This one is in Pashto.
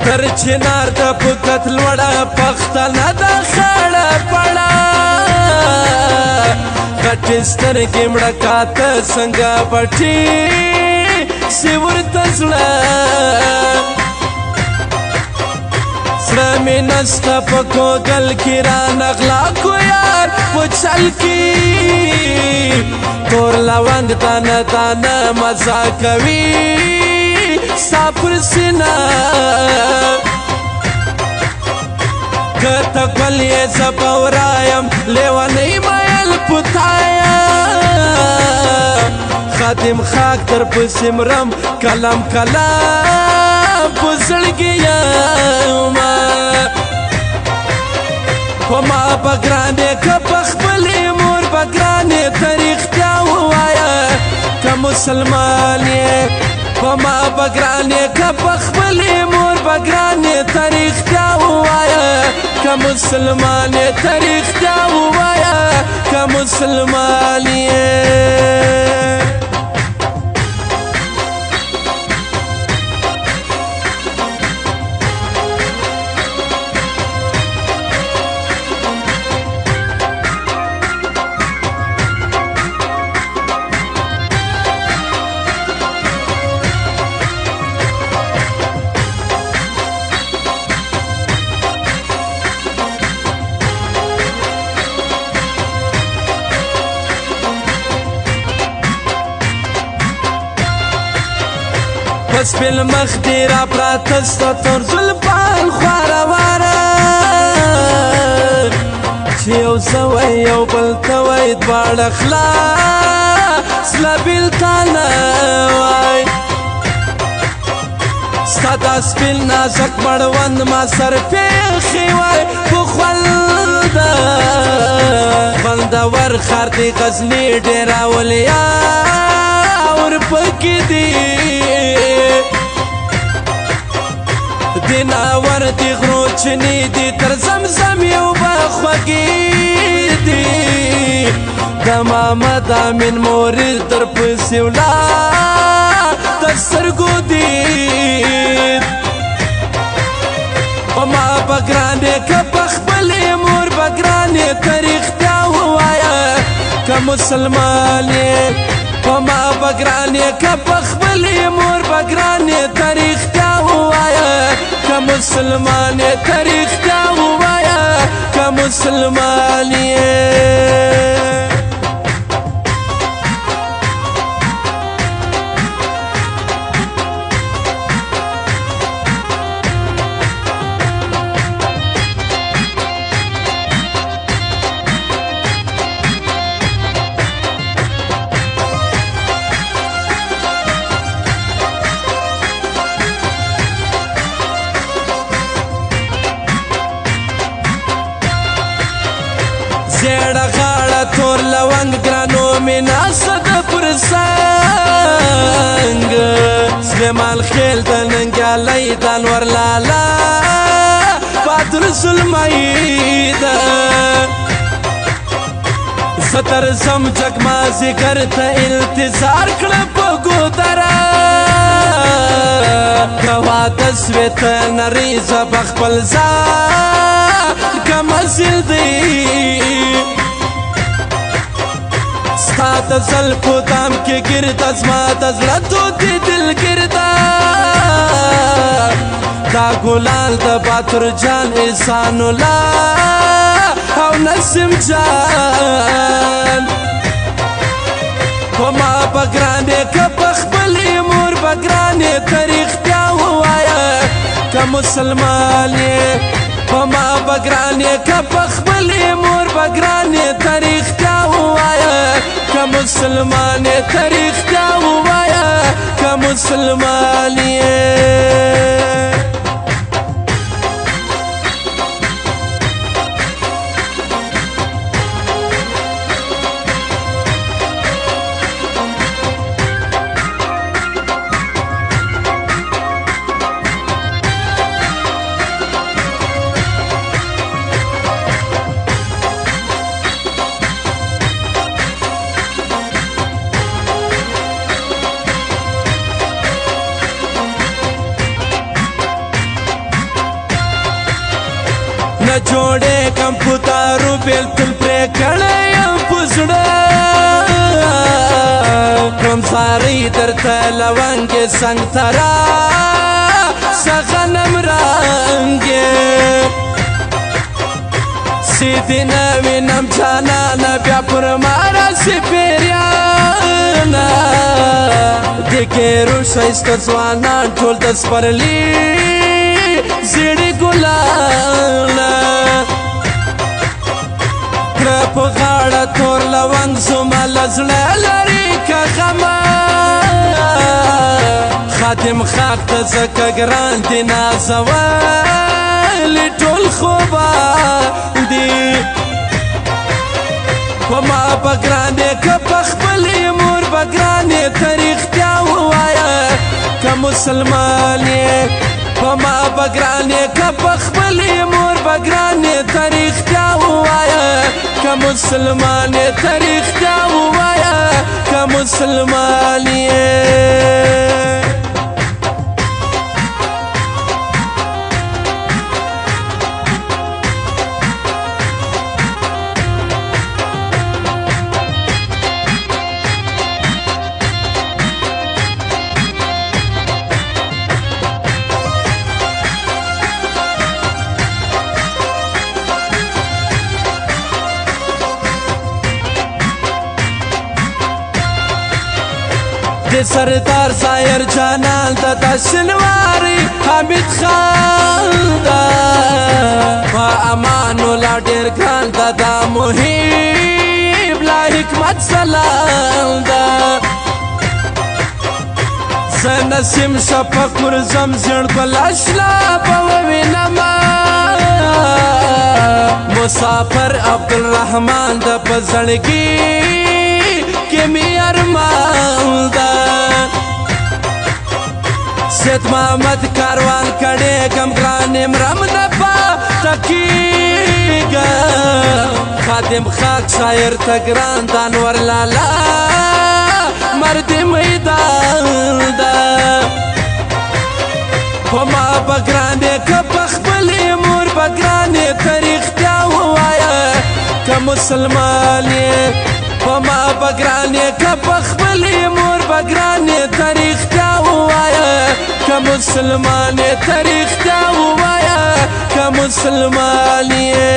تر چنار د پکت لوړه پښتنه د خړه پړه غټې سترګې مړه کاته څنګه پټي سی ورته زړه زړه مې نسته په کوګل کې رانغلا کو یار په چل کې تور لونګ تانه تانه مزه کوي ستا پر سینه که ته ګل یې زه به ورایم لیونۍ میل پتایا خادم خاک در پسې مرم کلم کلم په زړګي یمه په ما به ګرانې که په خپلې مور به ګرانې ته رښتیا ووایه که مسلمان یې په ما به ګرانې که په خپلې مور به ګرانې ته رښتیا ووایه که مسلمان یې ته رښتیا ووایه که مسلمان یې پس پیل مخ دی را پراته ستا تر زلفان خواره واره چې یو څه وی یو بل ته وی دواړه خلاص له بېلتانه وای ستا دا سپین نازک مړوند ما سر پېښې وای په خولده خوندور ښار دی غزني ډېر اولیا ورپکې دي دیناور دی غرو چنی دی تر زمزم یو بخوگی دی د محمد امین مورید در پسې ولا د سترګو دید په ما به ګرانې که په خپلې مور به ګرانې ته رښتیا ووایه که مسلمان یې په ما به ګرانې که په خپلې مور به ګرانې ته رښتیا ووایه که مسلمان یې ته رښتیا ووایه که مسلمان یې زیړه غاړه تور لونګ ګرانو مې ناسته ده پر څنګ سلیمان خېل د ننګیالۍ د انور لالا بدر زلمۍ ده زه درځم جګمازدیګر ته انتظار کړه په ګودره که واده سوې ته نرۍ زه به خپل ځان که مزل دی ستا د زلفو دام کې ګرده زما د زړه تودې دلګرده دا ګلان د باتور جان احسان الله او نسیم جان په ما به ګرانې که په خپلې مور به ګرانې ته رښتیا ووایه که مسلمان یې په ما به ګرانې که په خپلې مور به ګرانې ته رښتیا ووایه که مسلمان یې ته رښتیا ووایه که مسلمان یې له جوړې کمپیوټرو بیلتون پرې کړی یم په زړه کړم زارۍ درته لونګې څنګ ته را څه غنم رنګې سیدې نه وینم جانانه بیا پر ما راسې پیریانه د ګیرو ښایسته ځوانان ټول د سپرلي زیړې ګلانه کړه په غاړه تور لونګ زما له زړه لرې که غمه خادم خاک ته ځکه ګران دي نازولې ټول خوبان دي په ما به ګرانې که په خپلې مور به ګرانې ته رښتیا ووایه که مسلمان یې په ما به ګرانې که په خپلې مور به ګرانې ته رښتیا ووایه که مسلمان یې ته رښتیا ووایه که مسلمان یې د سردار ظاهر جانان د شنواري حمید خان دا په امان الله ډېر ګران دا محیب لا حکمت سلام دا زه نسیم شفقور زم زیړ ګل اشلاف ووینما مسافر عبدالرحمن د په زړګي کې مې ارمان دا سید محمد کاروان کړي کم ګران مرم نه پاته کېږم خادم خاک شاعر ته ګران د انور لالا مرد میدان ده په ما به ګرانې که په خپلې مور به ګرانې ته رښتیا ووایه که مسلمان یې په ما به ګرانې که په خپلې مور به ګرانې ته رښتیا ووایه که مسلمان یې ته رښتیا ووایه که مسلمان یې